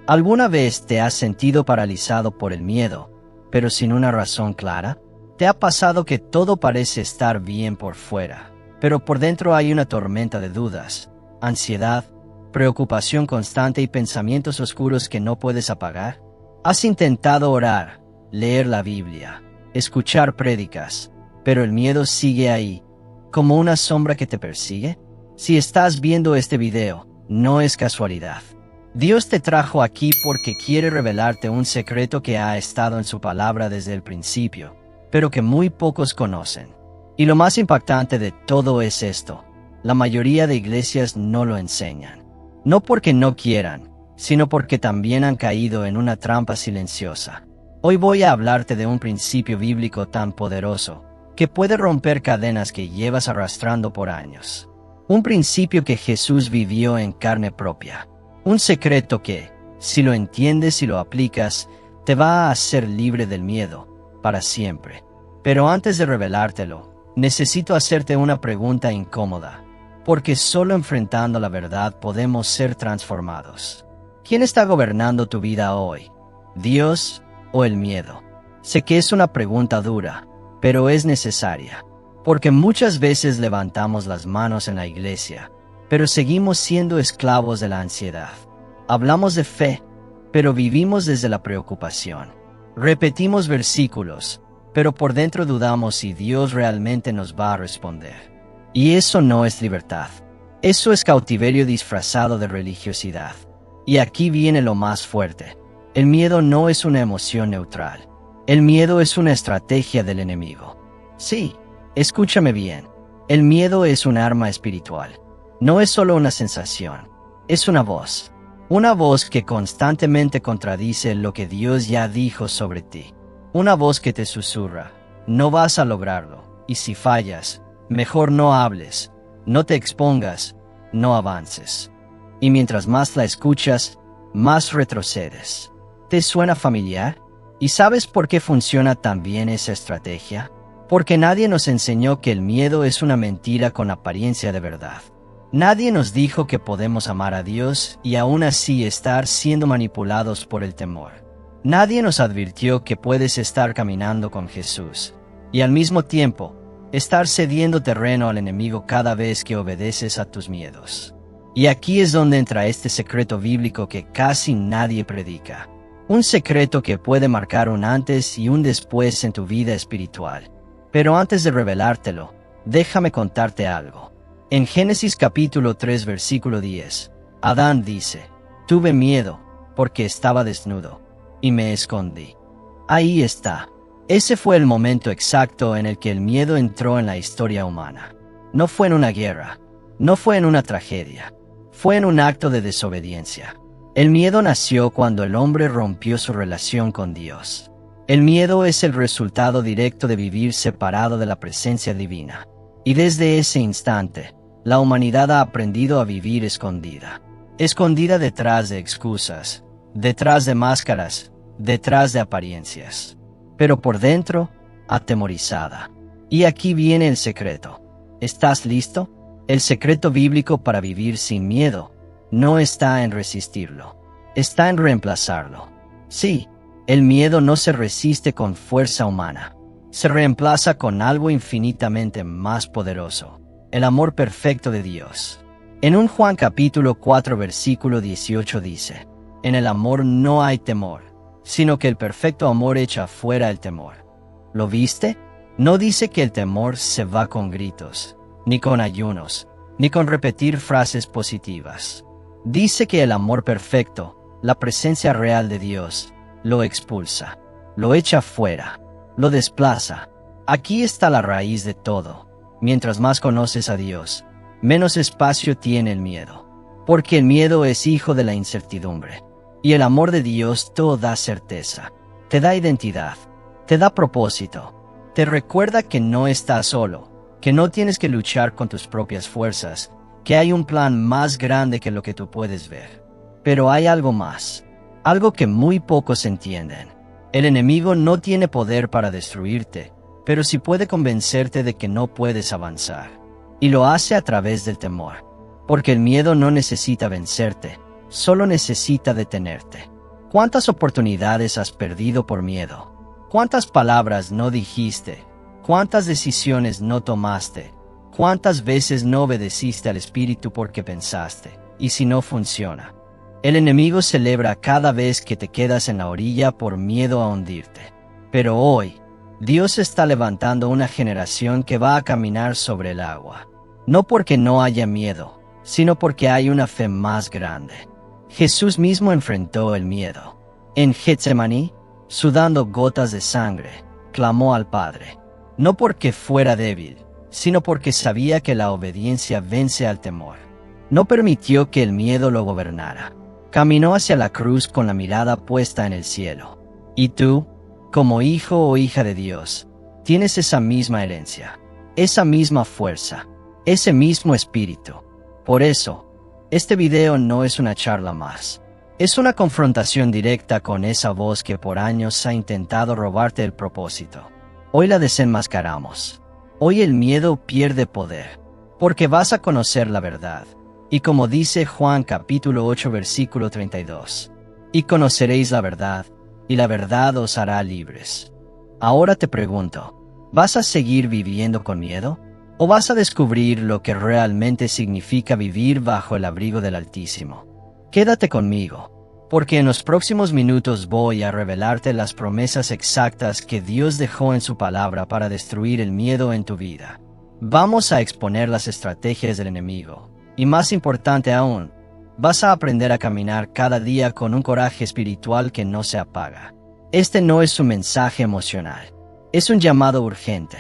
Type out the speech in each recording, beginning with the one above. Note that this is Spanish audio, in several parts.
¿Alguna vez te has sentido paralizado por el miedo, pero sin una razón clara? ¿Te ha pasado que todo parece estar bien por fuera, pero por dentro hay una tormenta de dudas, ansiedad, preocupación constante y pensamientos oscuros que no puedes apagar? ¿Has intentado orar, leer la Biblia, escuchar prédicas, pero el miedo sigue ahí, como una sombra que te persigue? Si estás viendo este video, no es casualidad. Dios te trajo aquí porque quiere revelarte un secreto que ha estado en su palabra desde el principio, pero que muy pocos conocen. Y lo más impactante de todo es esto: la mayoría de iglesias no lo enseñan. No porque no quieran, sino porque también han caído en una trampa silenciosa. Hoy voy a hablarte de un principio bíblico tan poderoso, que puede romper cadenas que llevas arrastrando por años. Un principio que Jesús vivió en carne propia. Un secreto que, si lo entiendes y lo aplicas, te va a hacer libre del miedo, para siempre. Pero antes de revelártelo, necesito hacerte una pregunta incómoda, porque solo enfrentando la verdad podemos ser transformados. ¿Quién está gobernando tu vida hoy? ¿Dios o el miedo? Sé que es una pregunta dura, pero es necesaria, porque muchas veces levantamos las manos en la iglesia, pero seguimos siendo esclavos de la ansiedad. Hablamos de fe, pero vivimos desde la preocupación. Repetimos versículos, pero por dentro dudamos si Dios realmente nos va a responder. Y eso no es libertad. Eso es cautiverio disfrazado de religiosidad. Y aquí viene lo más fuerte. El miedo no es una emoción neutral. El miedo es una estrategia del enemigo. Sí, escúchame bien. El miedo es un arma espiritual. No es solo una sensación. Es una voz. Una voz que constantemente contradice lo que Dios ya dijo sobre ti. Una voz que te susurra: no vas a lograrlo. Y si fallas, mejor no hables, no te expongas, no avances. Y mientras más la escuchas, más retrocedes. ¿Te suena familiar? ¿Y sabes por qué funciona tan bien esa estrategia? Porque nadie nos enseñó que el miedo es una mentira con apariencia de verdad. Nadie nos dijo que podemos amar a Dios y aún así estar siendo manipulados por el temor. Nadie nos advirtió que puedes estar caminando con Jesús y al mismo tiempo estar cediendo terreno al enemigo cada vez que obedeces a tus miedos. Y aquí es donde entra este secreto bíblico que casi nadie predica. Un secreto que puede marcar un antes y un después en tu vida espiritual. Pero antes de revelártelo, déjame contarte algo. En Génesis capítulo 3 versículo 10, Adán dice: tuve miedo, porque estaba desnudo, y me escondí. Ahí está. Ese fue el momento exacto en el que el miedo entró en la historia humana. No fue en una guerra, no fue en una tragedia, fue en un acto de desobediencia. El miedo nació cuando el hombre rompió su relación con Dios. El miedo es el resultado directo de vivir separado de la presencia divina. Y desde ese instante, la humanidad ha aprendido a vivir escondida. Escondida detrás de excusas, detrás de máscaras, detrás de apariencias. Pero por dentro, atemorizada. Y aquí viene el secreto. ¿Estás listo? El secreto bíblico para vivir sin miedo no está en resistirlo, está en reemplazarlo. Sí, el miedo no se resiste con fuerza humana. Se reemplaza con algo infinitamente más poderoso: el amor perfecto de Dios. En 1 Juan capítulo 4 versículo 18 dice: en el amor no hay temor, sino que el perfecto amor echa fuera el temor. ¿Lo viste? No dice que el temor se va con gritos, ni con ayunos, ni con repetir frases positivas. Dice que el amor perfecto, la presencia real de Dios, lo expulsa, lo echa fuera, lo desplaza. Aquí está la raíz de todo. Mientras más conoces a Dios, menos espacio tiene el miedo. Porque el miedo es hijo de la incertidumbre. Y el amor de Dios te da certeza, te da identidad, te da propósito. Te recuerda que no estás solo, que no tienes que luchar con tus propias fuerzas, que hay un plan más grande que lo que tú puedes ver. Pero hay algo más, algo que muy pocos entienden. El enemigo no tiene poder para destruirte, pero sí puede convencerte de que no puedes avanzar. Y lo hace a través del temor. Porque el miedo no necesita vencerte, solo necesita detenerte. ¿Cuántas oportunidades has perdido por miedo? ¿Cuántas palabras no dijiste? ¿Cuántas decisiones no tomaste? ¿Cuántas veces no obedeciste al Espíritu porque pensaste? ¿Y si no funciona? El enemigo celebra cada vez que te quedas en la orilla por miedo a hundirte. Pero hoy, Dios está levantando una generación que va a caminar sobre el agua. No porque no haya miedo, sino porque hay una fe más grande. Jesús mismo enfrentó el miedo. En Getsemaní, sudando gotas de sangre, clamó al Padre. No porque fuera débil, sino porque sabía que la obediencia vence al temor. No permitió que el miedo lo gobernara. Caminó hacia la cruz con la mirada puesta en el cielo. Y tú, como hijo o hija de Dios, tienes esa misma herencia, esa misma fuerza, ese mismo espíritu. Por eso, este video no es una charla más. Es una confrontación directa con esa voz que por años ha intentado robarte el propósito. Hoy la desenmascaramos. Hoy el miedo pierde poder, porque vas a conocer la verdad. Y como dice Juan capítulo 8 versículo 32, y conoceréis la verdad, y la verdad os hará libres. Ahora te pregunto, ¿vas a seguir viviendo con miedo? ¿O vas a descubrir lo que realmente significa vivir bajo el abrigo del Altísimo? Quédate conmigo, porque en los próximos minutos voy a revelarte las promesas exactas que Dios dejó en su palabra para destruir el miedo en tu vida. Vamos a exponer las estrategias del enemigo, y más importante aún, vas a aprender a caminar cada día con un coraje espiritual que no se apaga. Este no es un mensaje emocional, es un llamado urgente,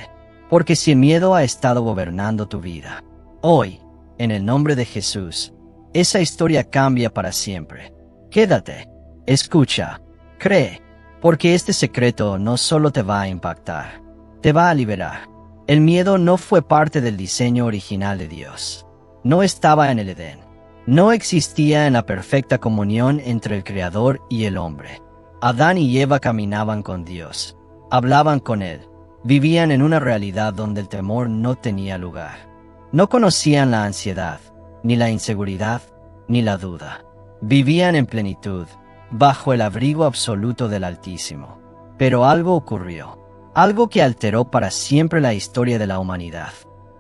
porque si el miedo ha estado gobernando tu vida, hoy, en el nombre de Jesús, esa historia cambia para siempre. Quédate, escucha, cree, porque este secreto no solo te va a impactar, te va a liberar. El miedo no fue parte del diseño original de Dios. No estaba en el Edén. No existía en la perfecta comunión entre el Creador y el hombre. Adán y Eva caminaban con Dios, hablaban con Él, vivían en una realidad donde el temor no tenía lugar. No conocían la ansiedad, ni la inseguridad, ni la duda. Vivían en plenitud, bajo el abrigo absoluto del Altísimo. Pero algo ocurrió, algo que alteró para siempre la historia de la humanidad.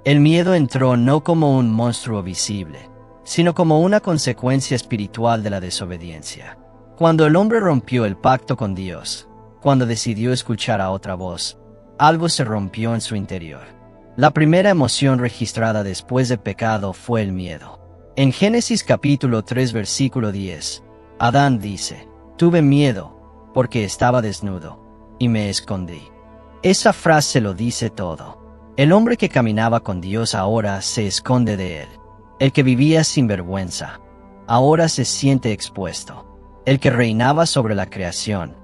El miedo entró no como un monstruo visible, sino como una consecuencia espiritual de la desobediencia. Cuando el hombre rompió el pacto con Dios, cuando decidió escuchar a otra voz, algo se rompió en su interior. La primera emoción registrada después del pecado fue el miedo. En Génesis capítulo 3 versículo 10, Adán dice, «Tuve miedo, porque estaba desnudo, y me escondí». Esa frase lo dice todo. El hombre que caminaba con Dios ahora se esconde de Él. El que vivía sin vergüenza, ahora se siente expuesto. El que reinaba sobre la creación,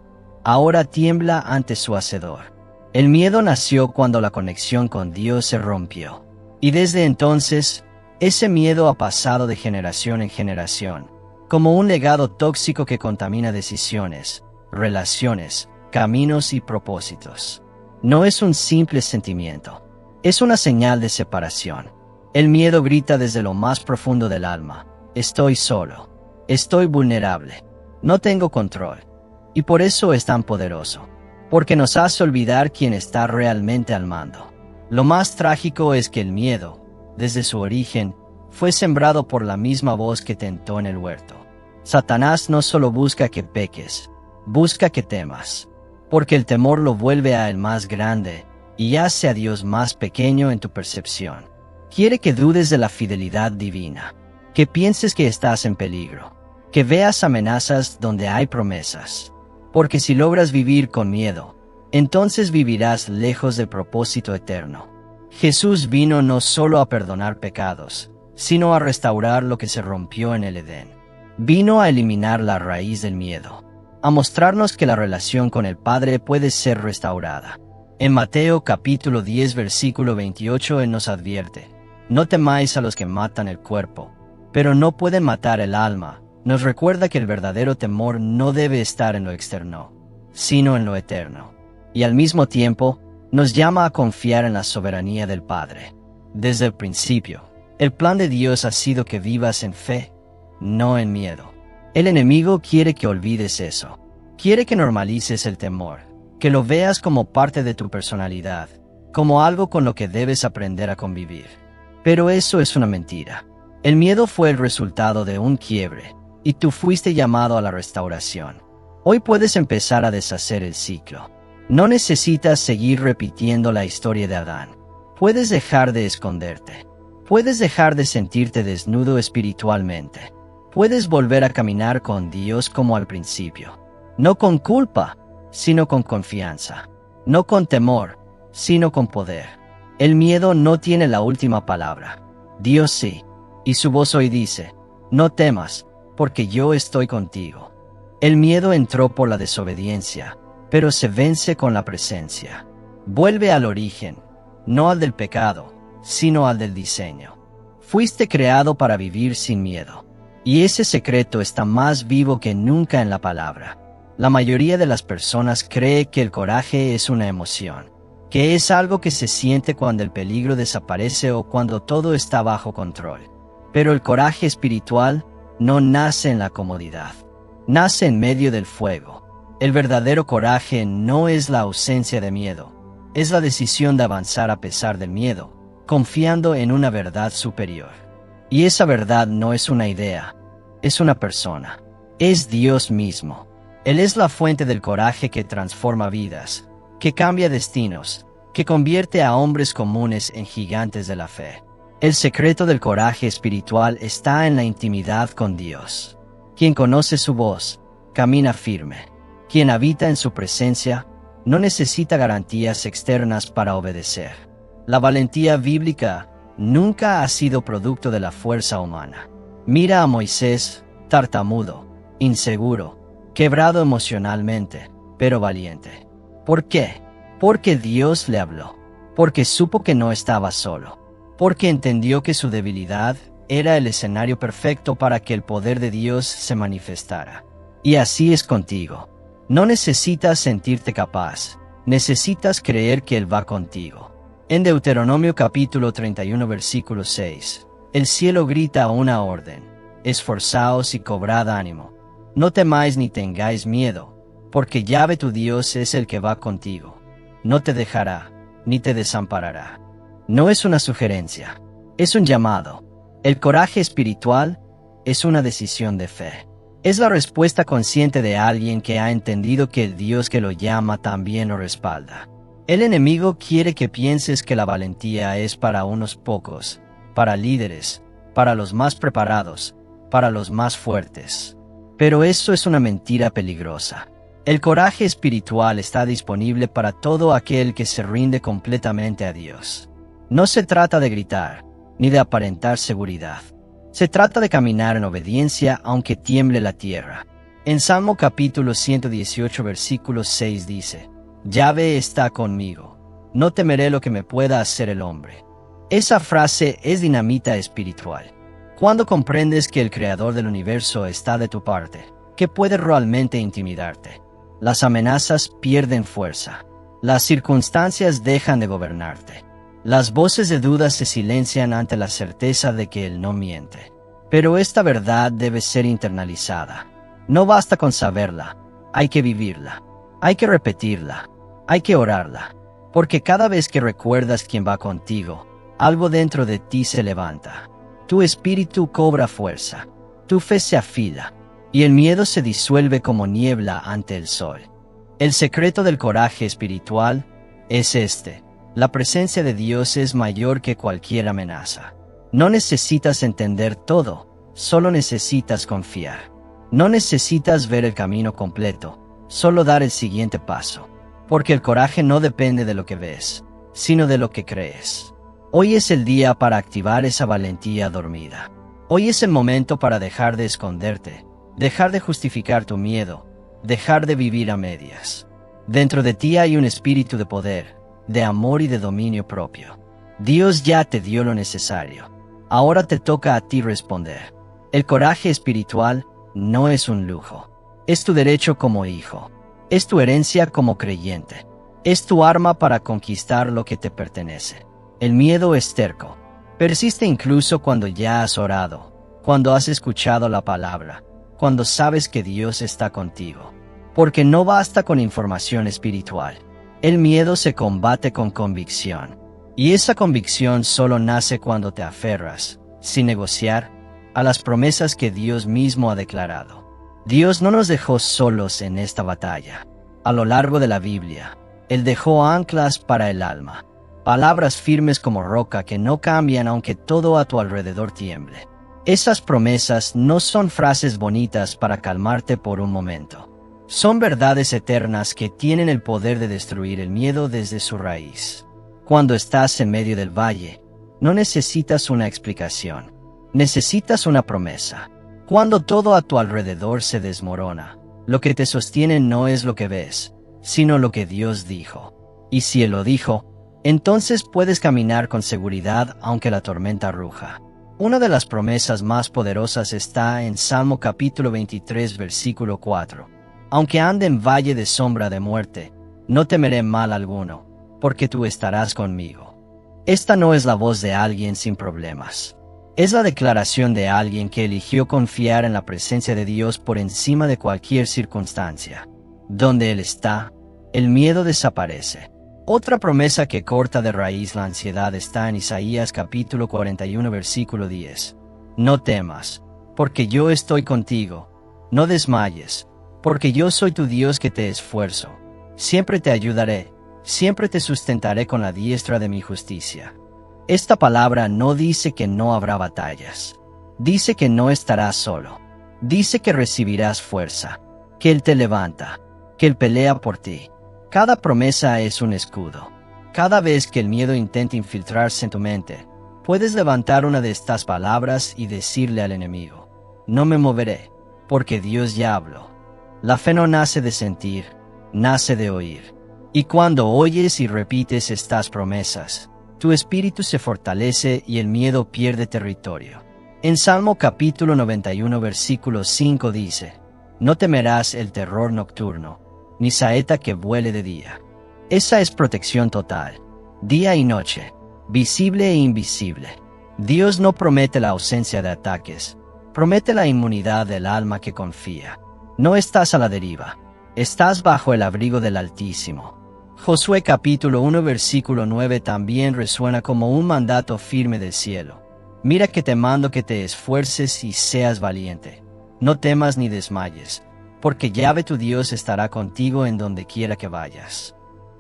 ahora tiembla ante su Hacedor. El miedo nació cuando la conexión con Dios se rompió. Y desde entonces, ese miedo ha pasado de generación en generación, como un legado tóxico que contamina decisiones, relaciones, caminos y propósitos. No es un simple sentimiento. Es una señal de separación. El miedo grita desde lo más profundo del alma. Estoy solo. Estoy vulnerable. No tengo control. Y por eso es tan poderoso. Porque nos hace olvidar quién está realmente al mando. Lo más trágico es que el miedo, desde su origen, fue sembrado por la misma voz que tentó en el huerto. Satanás no solo busca que peques, busca que temas. Porque el temor lo vuelve a el más grande, y hace a Dios más pequeño en tu percepción. Quiere que dudes de la fidelidad divina, que pienses que estás en peligro, que veas amenazas donde hay promesas. Porque si logras vivir con miedo, entonces vivirás lejos del propósito eterno. Jesús vino no solo a perdonar pecados, sino a restaurar lo que se rompió en el Edén. Vino a eliminar la raíz del miedo, a mostrarnos que la relación con el Padre puede ser restaurada. En Mateo capítulo 10 versículo 28 Él nos advierte, «No temáis a los que matan el cuerpo, pero no pueden matar el alma». Nos recuerda que el verdadero temor no debe estar en lo externo, sino en lo eterno. Y al mismo tiempo, nos llama a confiar en la soberanía del Padre. Desde el principio, el plan de Dios ha sido que vivas en fe, no en miedo. El enemigo quiere que olvides eso. Quiere que normalices el temor, que lo veas como parte de tu personalidad, como algo con lo que debes aprender a convivir. Pero eso es una mentira. El miedo fue el resultado de un quiebre, y tú fuiste llamado a la restauración. Hoy puedes empezar a deshacer el ciclo. No necesitas seguir repitiendo la historia de Adán. Puedes dejar de esconderte. Puedes dejar de sentirte desnudo espiritualmente. Puedes volver a caminar con Dios como al principio. No con culpa, sino con confianza. No con temor, sino con poder. El miedo no tiene la última palabra. Dios sí. Y su voz hoy dice, no temas, porque yo estoy contigo. El miedo entró por la desobediencia, pero se vence con la presencia. Vuelve al origen, no al del pecado, sino al del diseño. Fuiste creado para vivir sin miedo. Y ese secreto está más vivo que nunca en la palabra. La mayoría de las personas cree que el coraje es una emoción, que es algo que se siente cuando el peligro desaparece o cuando todo está bajo control. Pero el coraje espiritual no nace en la comodidad. Nace en medio del fuego. El verdadero coraje no es la ausencia de miedo, es la decisión de avanzar a pesar del miedo, confiando en una verdad superior. Y esa verdad no es una idea, es una persona, es Dios mismo. Él es la fuente del coraje que transforma vidas, que cambia destinos, que convierte a hombres comunes en gigantes de la fe. El secreto del coraje espiritual está en la intimidad con Dios. Quien conoce su voz, camina firme. Quien habita en su presencia, no necesita garantías externas para obedecer. La valentía bíblica nunca ha sido producto de la fuerza humana. Mira a Moisés, tartamudo, inseguro, quebrado emocionalmente, pero valiente. ¿Por qué? Porque Dios le habló. Porque supo que no estaba solo. Porque entendió que su debilidad era el escenario perfecto para que el poder de Dios se manifestara. Y así es contigo. No necesitas sentirte capaz, necesitas creer que Él va contigo. En Deuteronomio capítulo 31 versículo 6, el cielo grita una orden: esforzaos y cobrad ánimo. No temáis ni tengáis miedo, porque Yahvé tu Dios es el que va contigo. No te dejará, ni te desamparará. No es una sugerencia, es un llamado. El coraje espiritual es una decisión de fe. Es la respuesta consciente de alguien que ha entendido que el Dios que lo llama también lo respalda. El enemigo quiere que pienses que la valentía es para unos pocos, para líderes, para los más preparados, para los más fuertes. Pero eso es una mentira peligrosa. El coraje espiritual está disponible para todo aquel que se rinde completamente a Dios. No se trata de gritar, ni de aparentar seguridad. Se trata de caminar en obediencia aunque tiemble la tierra. En Salmo capítulo 118 versículo 6 dice, Yahvé está conmigo, no temeré lo que me pueda hacer el hombre. Esa frase es dinamita espiritual. Cuando comprendes que el Creador del universo está de tu parte, ¿qué puede realmente intimidarte? Las amenazas pierden fuerza. Las circunstancias dejan de gobernarte. Las voces de duda se silencian ante la certeza de que Él no miente. Pero esta verdad debe ser internalizada. No basta con saberla, hay que vivirla, hay que repetirla, hay que orarla. Porque cada vez que recuerdas quién va contigo, algo dentro de ti se levanta. Tu espíritu cobra fuerza, tu fe se afila, y el miedo se disuelve como niebla ante el sol. El secreto del coraje espiritual es este: la presencia de Dios es mayor que cualquier amenaza. No necesitas entender todo, solo necesitas confiar. No necesitas ver el camino completo, solo dar el siguiente paso. Porque el coraje no depende de lo que ves, sino de lo que crees. Hoy es el día para activar esa valentía dormida. Hoy es el momento para dejar de esconderte, dejar de justificar tu miedo, dejar de vivir a medias. Dentro de ti hay un espíritu de poder, de amor y de dominio propio. Dios ya te dio lo necesario. Ahora te toca a ti responder. El coraje espiritual no es un lujo. Es tu derecho como hijo. Es tu herencia como creyente. Es tu arma para conquistar lo que te pertenece. El miedo es terco. Persiste incluso cuando ya has orado, cuando has escuchado la palabra, cuando sabes que Dios está contigo. Porque no basta con información espiritual. El miedo se combate con convicción. Y esa convicción solo nace cuando te aferras, sin negociar, a las promesas que Dios mismo ha declarado. Dios no nos dejó solos en esta batalla. A lo largo de la Biblia, Él dejó anclas para el alma, palabras firmes como roca que no cambian aunque todo a tu alrededor tiemble. Esas promesas no son frases bonitas para calmarte por un momento. Son verdades eternas que tienen el poder de destruir el miedo desde su raíz. Cuando estás en medio del valle, no necesitas una explicación. Necesitas una promesa. Cuando todo a tu alrededor se desmorona, lo que te sostiene no es lo que ves, sino lo que Dios dijo. Y si Él lo dijo, entonces puedes caminar con seguridad aunque la tormenta ruja. Una de las promesas más poderosas está en Salmo capítulo 23 versículo 4. Aunque ande en valle de sombra de muerte, no temeré mal alguno, porque tú estarás conmigo. Esta no es la voz de alguien sin problemas. Es la declaración de alguien que eligió confiar en la presencia de Dios por encima de cualquier circunstancia. Donde Él está, el miedo desaparece. Otra promesa que corta de raíz la ansiedad está en Isaías capítulo 41 versículo 10. No temas, porque yo estoy contigo. No desmayes, porque yo soy tu Dios que te esfuerzo. Siempre te ayudaré, siempre te sustentaré con la diestra de mi justicia. Esta palabra no dice que no habrá batallas. Dice que no estarás solo. Dice que recibirás fuerza, que Él te levanta, que Él pelea por ti. Cada promesa es un escudo. Cada vez que el miedo intenta infiltrarse en tu mente, puedes levantar una de estas palabras y decirle al enemigo: no me moveré, porque Dios ya habló. La fe no nace de sentir, nace de oír. Y cuando oyes y repites estas promesas, tu espíritu se fortalece y el miedo pierde territorio. En Salmo capítulo 91 versículo 5 dice: no temerás el terror nocturno, ni saeta que vuele de día. Esa es protección total, día y noche, visible e invisible. Dios no promete la ausencia de ataques, promete la inmunidad del alma que confía. No estás a la deriva, estás bajo el abrigo del Altísimo. Josué capítulo 1 versículo 9 también resuena como un mandato firme del cielo. Mira que te mando que te esfuerces y seas valiente. No temas ni desmayes, porque Yahvé tu Dios estará contigo en donde quiera que vayas.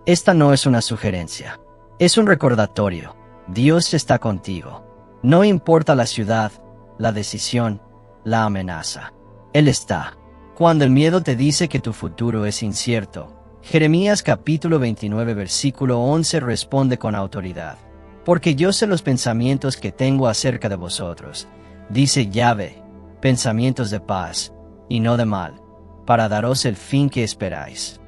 Esta no es una sugerencia, es un recordatorio. Dios está contigo. No importa la ciudad, la decisión, la amenaza. Él está. Cuando el miedo te dice que tu futuro es incierto, Jeremías capítulo 29 versículo 11 responde con autoridad: porque yo sé los pensamientos que tengo acerca de vosotros, dice Yahvé, pensamientos de paz, y no de mal, para daros el fin que esperáis.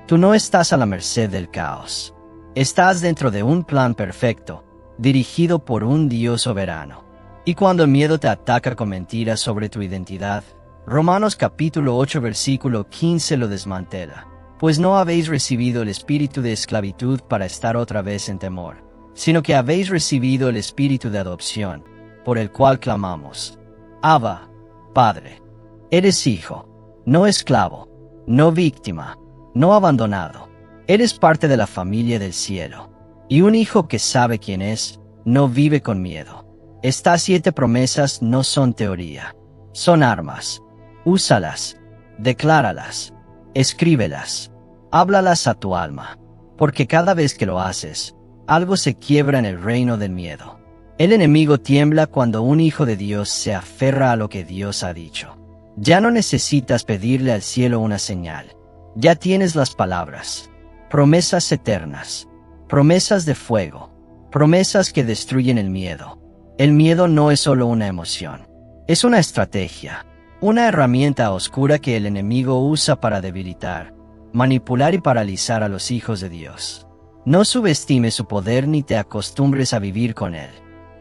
Tú no estás a la merced del caos. Estás dentro de un plan perfecto, dirigido por un Dios soberano. Y cuando el miedo te ataca con mentiras sobre tu identidad, Romanos capítulo 8 versículo 15 lo desmantela. Pues no habéis recibido el espíritu de esclavitud para estar otra vez en temor, sino que habéis recibido el espíritu de adopción, por el cual clamamos: Abba, Padre. Eres hijo, no esclavo, no víctima, no abandonado. Eres parte de la familia del cielo. Y un hijo que sabe quién es, no vive con miedo. Estas 7 promesas no son teoría, son armas. Úsalas, decláralas, escríbelas, háblalas a tu alma, porque cada vez que lo haces, algo se quiebra en el reino del miedo. El enemigo tiembla cuando un hijo de Dios se aferra a lo que Dios ha dicho. Ya no necesitas pedirle al cielo una señal. Ya tienes las palabras. Promesas eternas. Promesas de fuego. Promesas que destruyen el miedo. El miedo no es solo una emoción. Es una estrategia. Una herramienta oscura que el enemigo usa para debilitar, manipular y paralizar a los hijos de Dios. No subestimes su poder ni te acostumbres a vivir con él.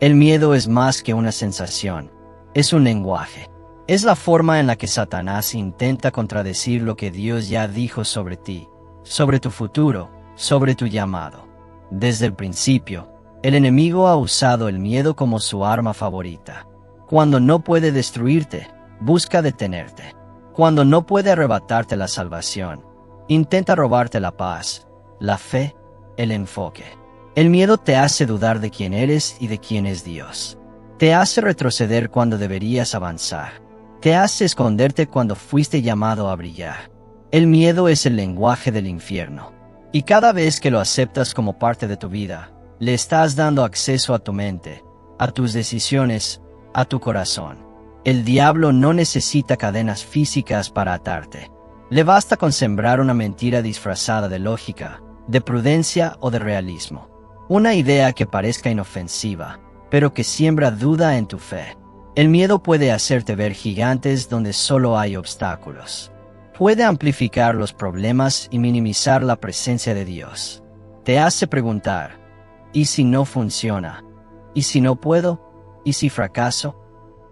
El miedo es más que una sensación. Es un lenguaje. Es la forma en la que Satanás intenta contradecir lo que Dios ya dijo sobre ti, sobre tu futuro, sobre tu llamado. Desde el principio, el enemigo ha usado el miedo como su arma favorita. Cuando no puede destruirte, busca detenerte. Cuando no puede arrebatarte la salvación, intenta robarte la paz, la fe, el enfoque. El miedo te hace dudar de quién eres y de quién es Dios. Te hace retroceder cuando deberías avanzar. Te hace esconderte cuando fuiste llamado a brillar. El miedo es el lenguaje del infierno. Y cada vez que lo aceptas como parte de tu vida, le estás dando acceso a tu mente, a tus decisiones, a tu corazón. El diablo no necesita cadenas físicas para atarte. Le basta con sembrar una mentira disfrazada de lógica, de prudencia o de realismo. Una idea que parezca inofensiva, pero que siembra duda en tu fe. El miedo puede hacerte ver gigantes donde solo hay obstáculos. Puede amplificar los problemas y minimizar la presencia de Dios. Te hace preguntar, ¿y si no funciona? ¿Y si no puedo? ¿Y si fracaso?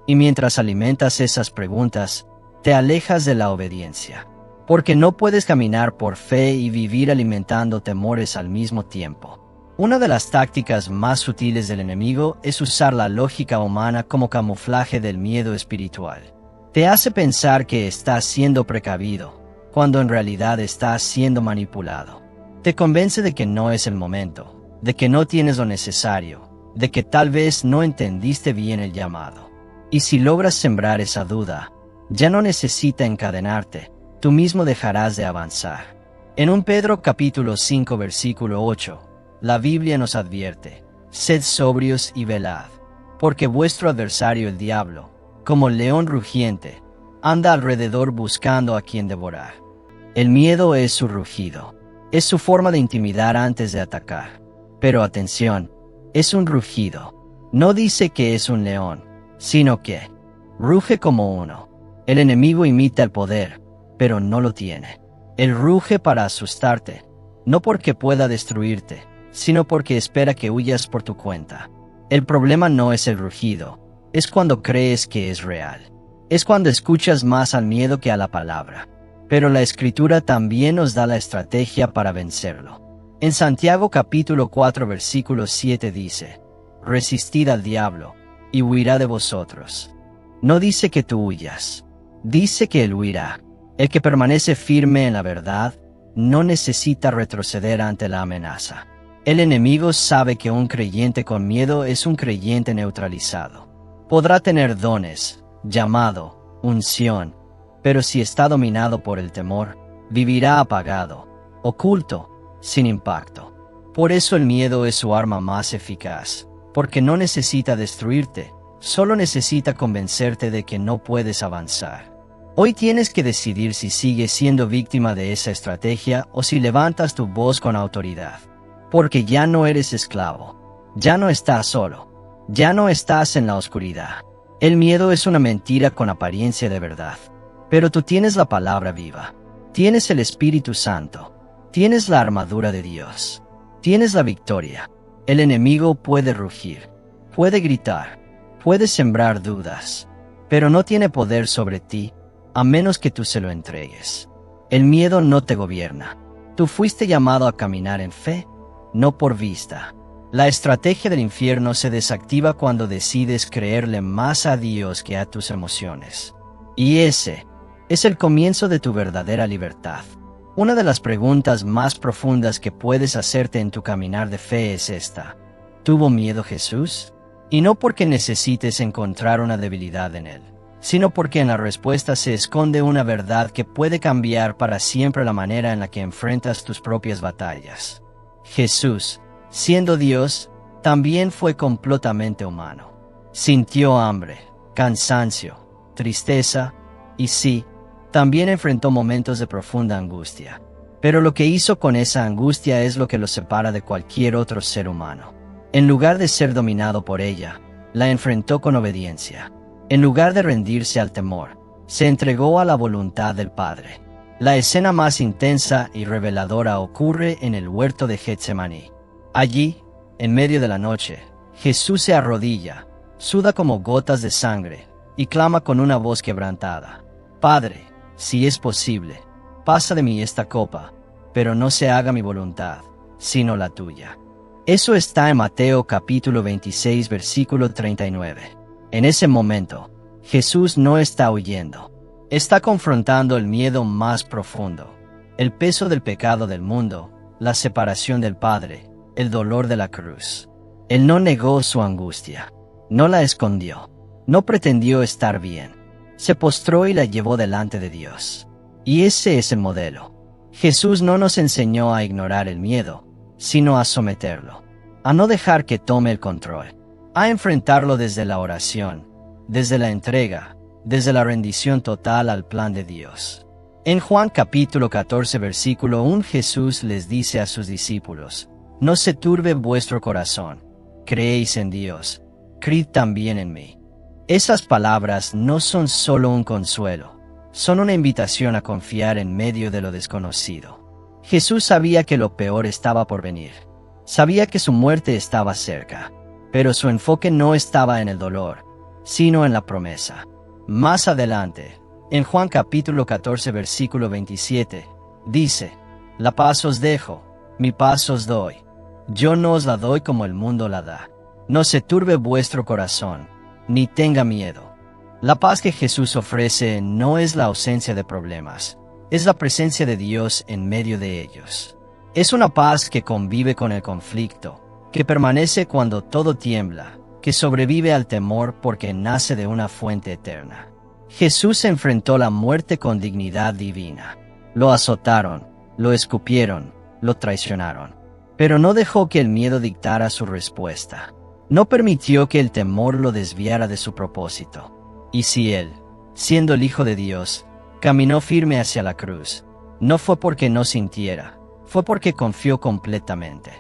Y mientras alimentas esas preguntas, te alejas de la obediencia. Porque no puedes caminar por fe y vivir alimentando temores al mismo tiempo. Una de las tácticas más sutiles del enemigo es usar la lógica humana como camuflaje del miedo espiritual. Te hace pensar que estás siendo precavido, cuando en realidad estás siendo manipulado. Te convence de que no es el momento, de que no tienes lo necesario, de que tal vez no entendiste bien el llamado. Y si logras sembrar esa duda, ya no necesita encadenarte, tú mismo dejarás de avanzar. En 1 Pedro capítulo 5 versículo 8, la Biblia nos advierte, sed sobrios y velad, porque vuestro adversario el diablo, como león rugiente, anda alrededor buscando a quien devorar. El miedo es su rugido, es su forma de intimidar antes de atacar. Pero atención, es un rugido. No dice que es un león, sino que ruge como uno. El enemigo imita el poder, pero no lo tiene. Él ruge para asustarte, no porque pueda destruirte, sino porque espera que huyas por tu cuenta. El problema no es el rugido, es cuando crees que es real. Es cuando escuchas más al miedo que a la palabra. Pero la Escritura también nos da la estrategia para vencerlo. En Santiago capítulo 4 versículo 7 dice, resistid al diablo, y huirá de vosotros. No dice que tú huyas, dice que él huirá. El que permanece firme en la verdad, no necesita retroceder ante la amenaza. El enemigo sabe que un creyente con miedo es un creyente neutralizado. Podrá tener dones, llamado, unción, pero si está dominado por el temor, vivirá apagado, oculto, sin impacto. Por eso el miedo es su arma más eficaz, porque no necesita destruirte, solo necesita convencerte de que no puedes avanzar. Hoy tienes que decidir si sigues siendo víctima de esa estrategia o si levantas tu voz con autoridad. Porque ya no eres esclavo, ya no estás solo, ya no estás en la oscuridad. El miedo es una mentira con apariencia de verdad. Pero tú tienes la palabra viva, tienes el Espíritu Santo, tienes la armadura de Dios, tienes la victoria. El enemigo puede rugir, puede gritar, puede sembrar dudas, pero no tiene poder sobre ti, a menos que tú se lo entregues. El miedo no te gobierna. Tú fuiste llamado a caminar en fe, no por vista. La estrategia del infierno se desactiva cuando decides creerle más a Dios que a tus emociones. Y ese es el comienzo de tu verdadera libertad. Una de las preguntas más profundas que puedes hacerte en tu caminar de fe es esta: ¿tuvo miedo Jesús? Y no porque necesites encontrar una debilidad en él, sino porque en la respuesta se esconde una verdad que puede cambiar para siempre la manera en la que enfrentas tus propias batallas. Jesús, siendo Dios, también fue completamente humano. Sintió hambre, cansancio, tristeza, y sí, también enfrentó momentos de profunda angustia. Pero lo que hizo con esa angustia es lo que lo separa de cualquier otro ser humano. En lugar de ser dominado por ella, la enfrentó con obediencia. En lugar de rendirse al temor, se entregó a la voluntad del Padre. La escena más intensa y reveladora ocurre en el huerto de Getsemaní. Allí, en medio de la noche, Jesús se arrodilla, suda como gotas de sangre, y clama con una voz quebrantada: Padre, si es posible, pasa de mí esta copa, pero no se haga mi voluntad, sino la tuya. Eso está en Mateo capítulo 26 versículo 39. En ese momento, Jesús no está huyendo. Está confrontando el miedo más profundo, el peso del pecado del mundo, la separación del Padre, el dolor de la cruz. Él no negó su angustia, no la escondió, no pretendió estar bien. Se postró y la llevó delante de Dios. Y ese es el modelo. Jesús no nos enseñó a ignorar el miedo, sino a someterlo, a no dejar que tome el control, a enfrentarlo desde la oración, desde la entrega, desde la rendición total al plan de Dios. En Juan capítulo 14 versículo 1 Jesús les dice a sus discípulos: no se turbe vuestro corazón, creéis en Dios, creed también en mí. Esas palabras no son solo un consuelo, son una invitación a confiar en medio de lo desconocido. Jesús sabía que lo peor estaba por venir, sabía que su muerte estaba cerca, pero su enfoque no estaba en el dolor, sino en la promesa. Más adelante, en Juan capítulo 14 versículo 27, dice: la paz os dejo, mi paz os doy. Yo no os la doy como el mundo la da. No se turbe vuestro corazón, ni tenga miedo. La paz que Jesús ofrece no es la ausencia de problemas, es la presencia de Dios en medio de ellos. Es una paz que convive con el conflicto, que permanece cuando todo tiembla, que sobrevive al temor porque nace de una fuente eterna. Jesús enfrentó la muerte con dignidad divina. Lo azotaron, lo escupieron, lo traicionaron. Pero no dejó que el miedo dictara su respuesta. No permitió que el temor lo desviara de su propósito. Y si él, siendo el Hijo de Dios, caminó firme hacia la cruz, no fue porque no sintiera, fue porque confió completamente.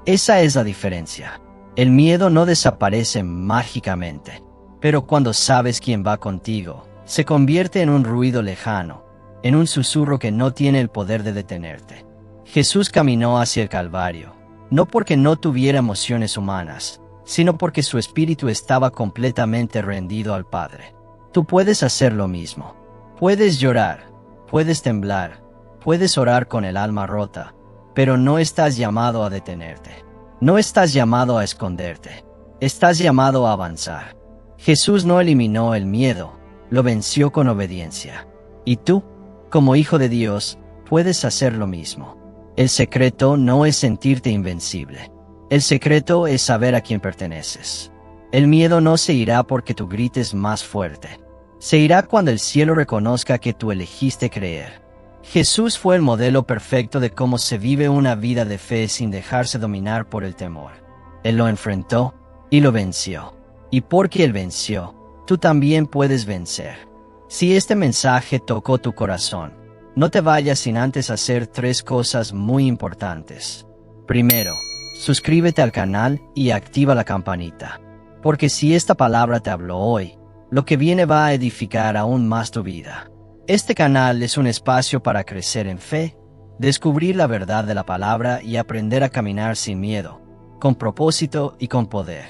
Esa es la diferencia. El miedo no desaparece mágicamente, pero cuando sabes quién va contigo, se convierte en un ruido lejano, en un susurro que no tiene el poder de detenerte. Jesús caminó hacia el Calvario, no porque no tuviera emociones humanas, sino porque su espíritu estaba completamente rendido al Padre. Tú puedes hacer lo mismo. Puedes llorar, puedes temblar, puedes orar con el alma rota, pero no estás llamado a detenerte. No estás llamado a esconderte. Estás llamado a avanzar. Jesús no eliminó el miedo, lo venció con obediencia. Y tú, como hijo de Dios, puedes hacer lo mismo. El secreto no es sentirte invencible. El secreto es saber a quién perteneces. El miedo no se irá porque tú grites más fuerte. Se irá cuando el cielo reconozca que tú elegiste creer. Jesús fue el modelo perfecto de cómo se vive una vida de fe sin dejarse dominar por el temor. Él lo enfrentó y lo venció. Y porque Él venció, tú también puedes vencer. Si este mensaje tocó tu corazón, no te vayas sin antes hacer 3 cosas muy importantes. Primero, suscríbete al canal y activa la campanita. Porque si esta palabra te habló hoy, lo que viene va a edificar aún más tu vida. Este canal es un espacio para crecer en fe, descubrir la verdad de la palabra y aprender a caminar sin miedo, con propósito y con poder.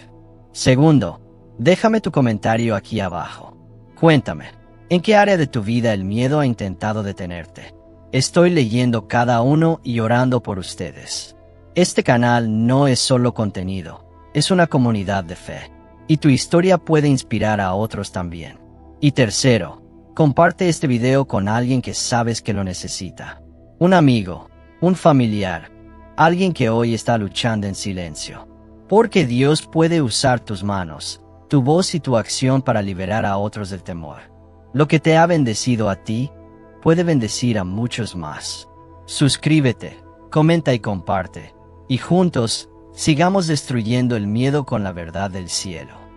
Segundo, déjame tu comentario aquí abajo. Cuéntame, ¿en qué área de tu vida el miedo ha intentado detenerte? Estoy leyendo cada uno y orando por ustedes. Este canal no es solo contenido, es una comunidad de fe. Y tu historia puede inspirar a otros también. Y tercero, comparte este video con alguien que sabes que lo necesita. Un amigo, un familiar, alguien que hoy está luchando en silencio. Porque Dios puede usar tus manos, tu voz y tu acción para liberar a otros del temor. Lo que te ha bendecido a ti, puede bendecir a muchos más. Suscríbete, comenta y comparte. Y juntos, sigamos destruyendo el miedo con la verdad del cielo.